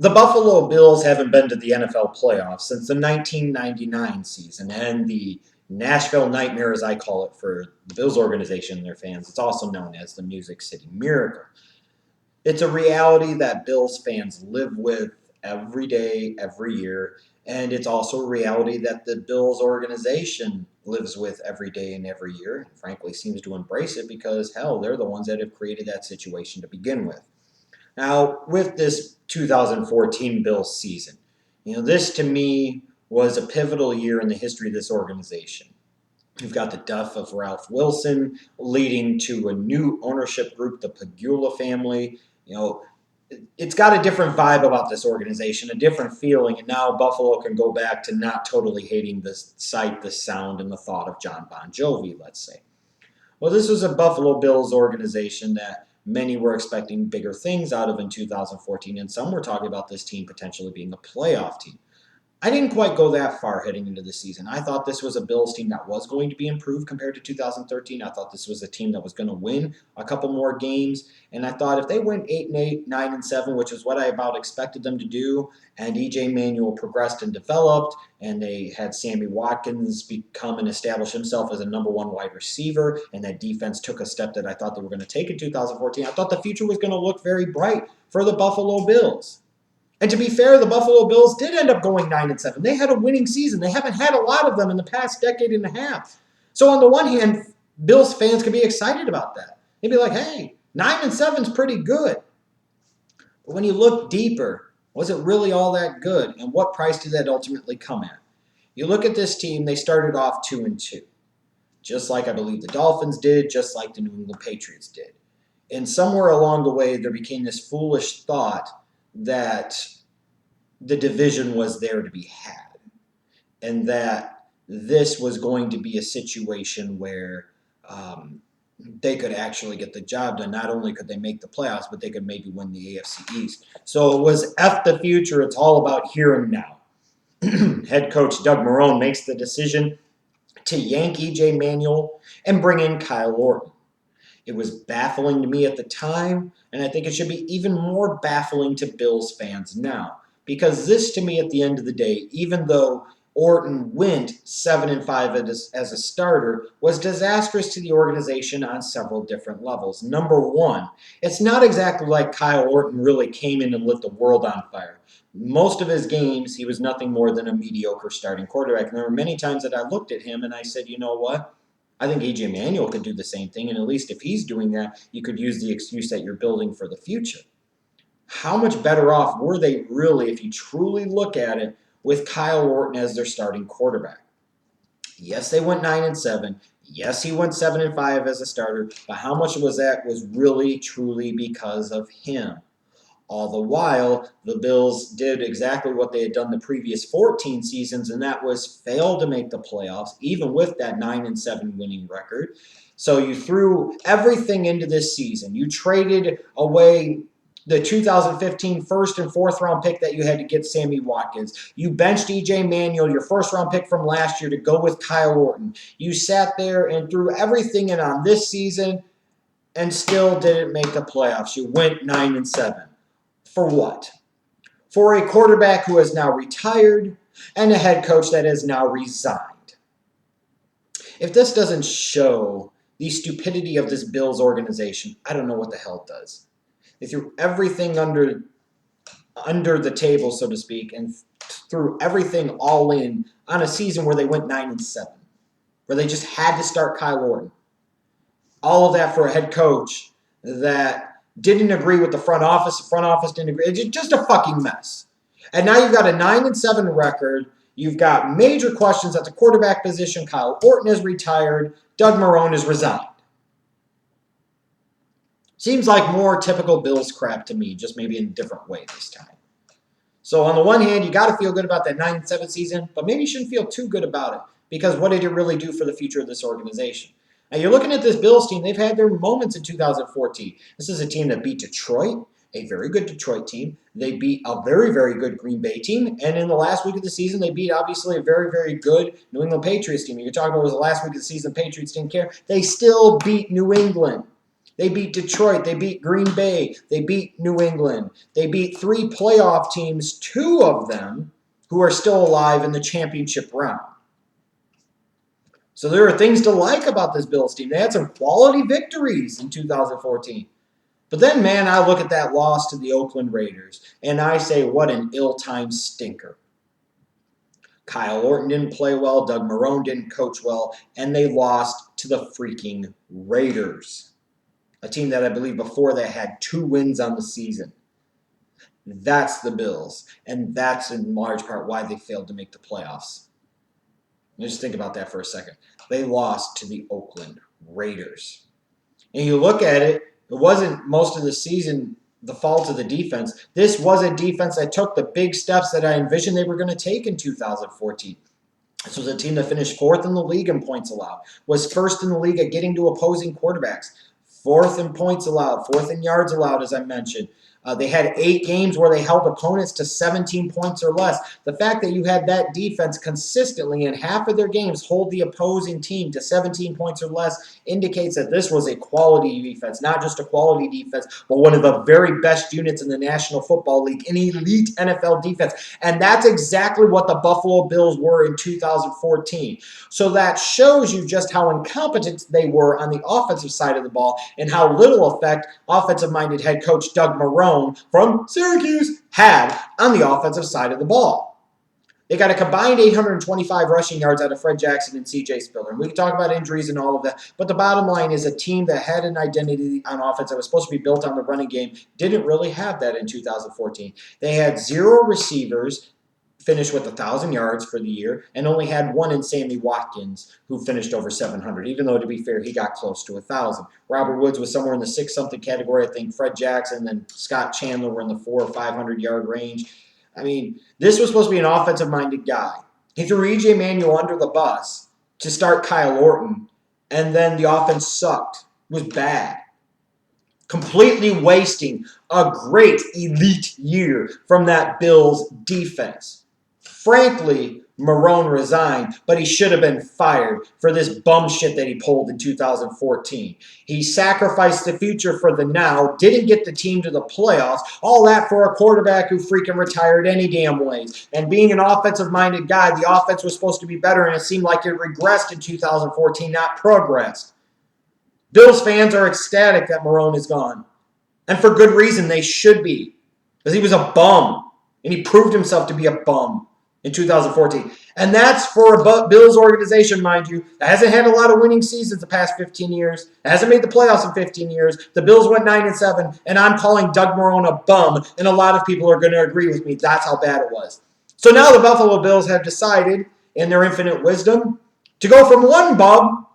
The Buffalo Bills haven't been to the NFL playoffs since the 1999 season, and the Nashville Nightmare, as I call it for the Bills organization and their fans, it's also known as the Music City Miracle. It's a reality that Bills fans live with every day, every year, and it's also a reality that the Bills organization lives with every day and every year, and frankly seems to embrace it because, hell, they're the ones that have created that situation to begin with. Now, with this 2014 Bills season, this to me was a pivotal year in the history of this organization. You've got the death of Ralph Wilson leading to a new ownership group, the Pagula family. It's got a different vibe about this organization, a different feeling, and now Buffalo can go back to not totally hating the sight, the sound, and the thought of John Bon Jovi, let's say. Well, this was a Buffalo Bills organization that many were expecting bigger things out of in 2014, and some were talking about this team potentially being a playoff team. I didn't quite go that far heading into the season. I thought this was a Bills team that was going to be improved compared to 2013. I thought this was a team that was going to win a couple more games. And I thought if they went 8-8, 9-7, which is what I about expected them to do, and EJ Manuel progressed and developed, and they had Sammy Watkins become and establish himself as a number one wide receiver, and that defense took a step that I thought they were going to take in 2014, I thought the future was going to look very bright for the Buffalo Bills. And to be fair, the Buffalo Bills did end up going 9-7. They had a winning season. They haven't had a lot of them in the past decade and a half. So on the one hand, Bills fans can be excited about that. They'd be like, hey, 9-7 is pretty good. But when you look deeper, was it really all that good? And what price did that ultimately come at? You look at this team, they started off 2-2. Just like I believe the Dolphins did, just like the New England Patriots did. And somewhere along the way, there became this foolish thought that the division was there to be had, and that this was going to be a situation where they could actually get the job done. Not only could they make the playoffs, but they could maybe win the AFC East. So it was F the future. It's all about here and now. Head coach Doug Marrone makes the decision to yank EJ Manuel and bring in Kyle Orton. It was baffling to me at the time, and I think it should be even more baffling to Bills fans now. Because this, to me, at the end of the day, even though Orton went 7-5 as a starter, was disastrous to the organization on several different levels. Number one, it's not exactly like Kyle Orton really came in and lit the world on fire. Most of his games, he was nothing more than a mediocre starting quarterback. And there were many times that I looked at him and I said, you know what? I think EJ Manuel could do the same thing, and at least if he's doing that, you could use the excuse that you're building for the future. How much better off were they really, if you truly look at it, with Kyle Orton as their starting quarterback? Yes, they went 9-7. Yes, he went 7-5 as a starter, but how much was that was really, truly because of him? All the while, the Bills did exactly what they had done the previous 14 seasons, and that was fail to make the playoffs, even with that 9-7 winning record. So you threw everything into this season. You traded away the 2015 first and fourth round pick that you had to get Sammy Watkins. You benched EJ Manuel, your first round pick from last year, to go with Kyle Orton. You sat there and threw everything in on this season and still didn't make the playoffs. You went 9-7. For what? For a quarterback who has now retired and a head coach that has now resigned. If this doesn't show the stupidity of this Bills organization, I don't know what the hell does. They threw everything under the table, so to speak, and threw everything all in on a season where they went 9-7, where they just had to start Kyle Orton. All of that for a head coach that didn't agree with the front office. The front office didn't agree. It's just a fucking mess. And now you've got a 9-7 record. You've got major questions at the quarterback position. Kyle Orton is retired. Doug Marrone is resigned. Seems like more typical Bills crap to me, just maybe in a different way this time. So on the one hand, you got to feel good about that 9-7 season, but maybe you shouldn't feel too good about it, because what did it really do for the future of this organization? Now, you're looking at this Bills team. They've had their moments in 2014. This is a team that beat Detroit, a very good Detroit team. They beat a very, very good Green Bay team. And in the last week of the season, they beat, obviously, a very, very good New England Patriots team. You're talking about it was the last week of the season, Patriots didn't care. They still beat New England. They beat Detroit. They beat Green Bay. They beat New England. They beat 3 playoff teams, 2 of them who are still alive in the championship round. So there are things to like about this Bills team. They had some quality victories in 2014. But then, man, I look at that loss to the Oakland Raiders, and I say, what an ill-timed stinker. Kyle Orton didn't play well, Doug Marrone didn't coach well, and they lost to the freaking Raiders, a team that I believe before that had 2 wins on the season. That's the Bills, and that's in large part why they failed to make the playoffs. Just think about that for a second. They lost to the Oakland Raiders. And you look at it, it wasn't most of the season the fault of the defense. This was a defense that took the big steps that I envisioned they were going to take in 2014. This was a team that finished 4th in the league in points allowed, was 1st in the league at getting to opposing quarterbacks, 4th in points allowed, 4th in yards allowed, as I mentioned. They had 8 games where they held opponents to 17 points or less. The fact that you had that defense consistently in half of their games hold the opposing team to 17 points or less indicates that this was a quality defense, not just a quality defense, but one of the very best units in the National Football League, an elite NFL defense. And that's exactly what the Buffalo Bills were in 2014. So that shows you just how incompetent they were on the offensive side of the ball and how little effect offensive-minded head coach Doug Marrone from Syracuse had on the offensive side of the ball. They got a combined 825 rushing yards out of Fred Jackson and C.J. Spiller. And we can talk about injuries and all of that, but the bottom line is a team that had an identity on offense that was supposed to be built on the running game didn't really have that in 2014. They had 0 receivers, finished with 1,000 yards for the year, and only had 1 in Sammy Watkins, who finished over 700, even though, to be fair, he got close to 1,000. Robert Woods was somewhere in the 6-something category. I think Fred Jackson and Scott Chandler were in the 400 or 500-yard range. I mean, this was supposed to be an offensive-minded guy. He threw E.J. Manuel under the bus to start Kyle Orton, and then the offense sucked. It was bad. Completely wasting a great elite year from that Bills defense. Frankly, Marrone resigned, but he should have been fired for this bum shit that he pulled in 2014. He sacrificed the future for the now, didn't get the team to the playoffs, all that for a quarterback who freaking retired any damn ways. And being an offensive-minded guy, the offense was supposed to be better, and it seemed like it regressed in 2014, not progressed. Bills fans are ecstatic that Marrone is gone. And for good reason, they should be. Because he was a bum, and he proved himself to be a bum in 2014. And that's for a Bills organization, mind you, that hasn't had a lot of winning seasons the past 15 years. It hasn't made the playoffs in 15 years. The Bills went 9-7, and I'm calling Doug Marrone a bum, and a lot of people are going to agree with me. That's how bad it was. So now the Buffalo Bills have decided, in their infinite wisdom, to go from one bum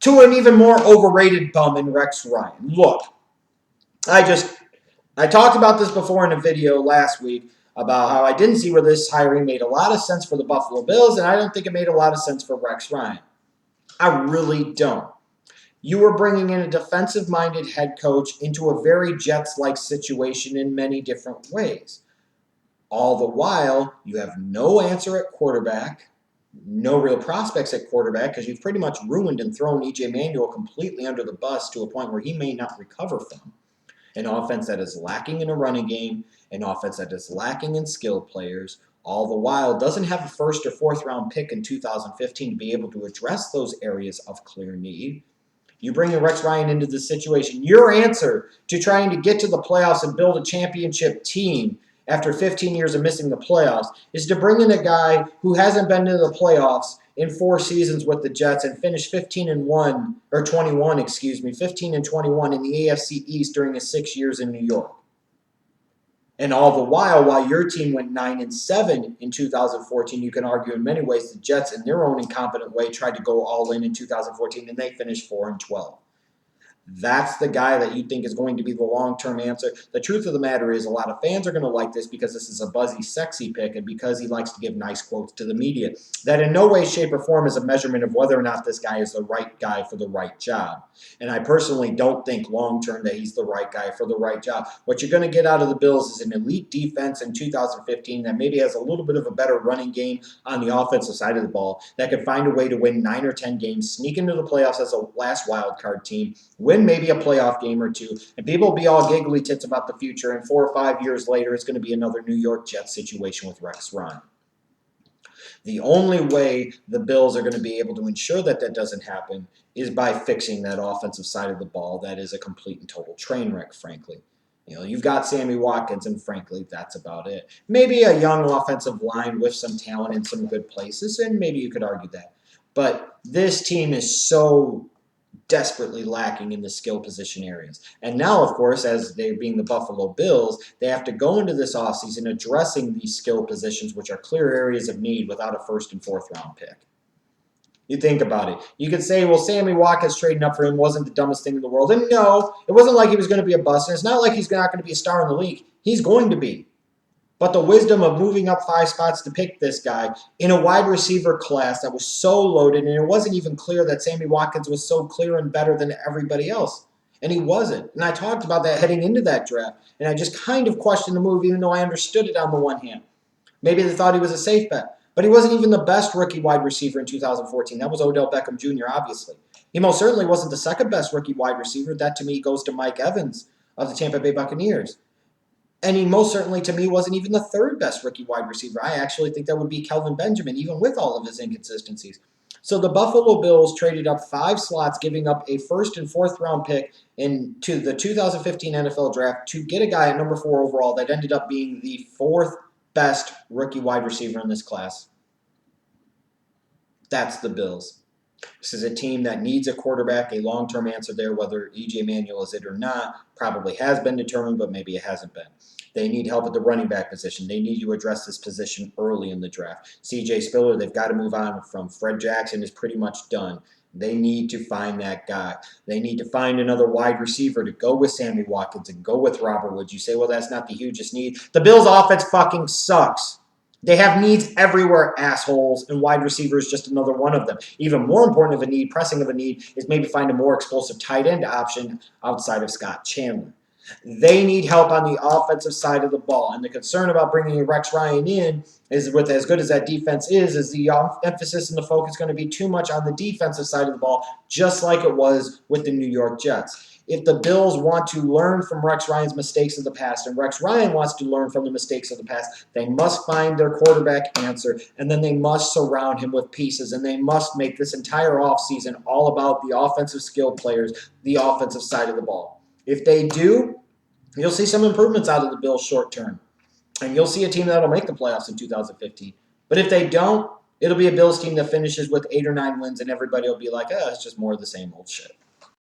to an even more overrated bum in Rex Ryan. Look, I talked about this before in a video last week, about how I didn't see where this hiring made a lot of sense for the Buffalo Bills, and I don't think it made a lot of sense for Rex Ryan. I really don't. You were bringing in a defensive-minded head coach into a very Jets-like situation in many different ways. All the while, you have no answer at quarterback, no real prospects at quarterback, because you've pretty much ruined and thrown E.J. Manuel completely under the bus to a point where he may not recover from. An offense that is lacking in a running game, an offense that is lacking in skilled players, all the while doesn't have a 1st or 4th round pick in 2015 to be able to address those areas of clear need. You bring in Rex Ryan into this situation. Your answer to trying to get to the playoffs and build a championship team after 15 years of missing the playoffs is to bring in a guy who hasn't been to the playoffs in 4 seasons with the Jets and finished 15-21 in the AFC East during his 6 years in New York. And all the while your team went 9-7 in 2014, you can argue in many ways the Jets, in their own incompetent way, tried to go all in 2014, and they finished 4-12. That's the guy that you think is going to be the long-term answer. The truth of the matter is a lot of fans are going to like this because this is a buzzy, sexy pick and because he likes to give nice quotes to the media. That in no way, shape, or form is a measurement of whether or not this guy is the right guy for the right job. And I personally don't think long-term that he's the right guy for the right job. What you're going to get out of the Bills is an elite defense in 2015 that maybe has a little bit of a better running game on the offensive side of the ball that can find a way to win 9 or 10 games, sneak into the playoffs as a last wild card team, win win maybe a playoff game or two, and people will be all giggly tits about the future, and 4 or 5 years later, it's going to be another New York Jets situation with Rex Ryan. The only way the Bills are going to be able to ensure that that doesn't happen is by fixing that offensive side of the ball that is a complete and total train wreck, frankly. You've got Sammy Watkins, and frankly, that's about it. Maybe a young offensive line with some talent in some good places, and maybe you could argue that. But this team is so desperately lacking in the skill position areas. And now, of course, as they being the Buffalo Bills, they have to go into this offseason addressing these skill positions, which are clear areas of need, without a first and fourth round pick. You think about it. You could say, well, Sammy Watkins trading up for him wasn't the dumbest thing in the world. And no, it wasn't like he was going to be a bust. And it's not like he's not going to be a star in the league. He's going to be. But the wisdom of moving up 5 spots to pick this guy in a wide receiver class that was so loaded, and it wasn't even clear that Sammy Watkins was so clear and better than everybody else. And he wasn't. And I talked about that heading into that draft. And I just kind of questioned the move, even though I understood it on the one hand. Maybe they thought he was a safe bet. But he wasn't even the best rookie wide receiver in 2014. That was Odell Beckham Jr., obviously. He most certainly wasn't the second best rookie wide receiver. That, to me, goes to Mike Evans of the Tampa Bay Buccaneers. And he most certainly, to me, wasn't even the third best rookie wide receiver. I actually think that would be Kelvin Benjamin, even with all of his inconsistencies. So the Buffalo Bills traded up 5 slots, giving up a first and fourth round pick into the 2015 NFL draft to get a guy at number 4 overall that ended up being the 4th best rookie wide receiver in this class. That's the Bills. This is a team that needs a quarterback, a long-term answer there, whether E.J. Manuel is it or not. Probably has been determined, but maybe it hasn't been. They need help at the running back position. They need to address this position early in the draft. C.J. Spiller, they've got to move on from. Fred Jackson is pretty much done. They need to find that guy. They need to find another wide receiver to go with Sammy Watkins and go with Robert Woods. You say, well, that's not the hugest need. The Bills' offense fucking sucks. They have needs everywhere, assholes, and wide receiver is just another one of them. Even more important of a need, pressing of a need, is maybe find a more explosive tight end option outside of Scott Chandler. They need help on the offensive side of the ball. And the concern about bringing Rex Ryan in is, with as good as that defense is the emphasis and the focus going to be too much on the defensive side of the ball, just like it was with the New York Jets. If the Bills want to learn from Rex Ryan's mistakes of the past, and Rex Ryan wants to learn from the mistakes of the past, they must find their quarterback answer, and then they must surround him with pieces, and they must make this entire offseason all about the offensive skill players, the offensive side of the ball. If they do, you'll see some improvements out of the Bills short term, and you'll see a team that'll make the playoffs in 2015. But if they don't, it'll be a Bills team that finishes with 8 or 9 wins, and everybody will be like, oh, it's just more of the same old shit.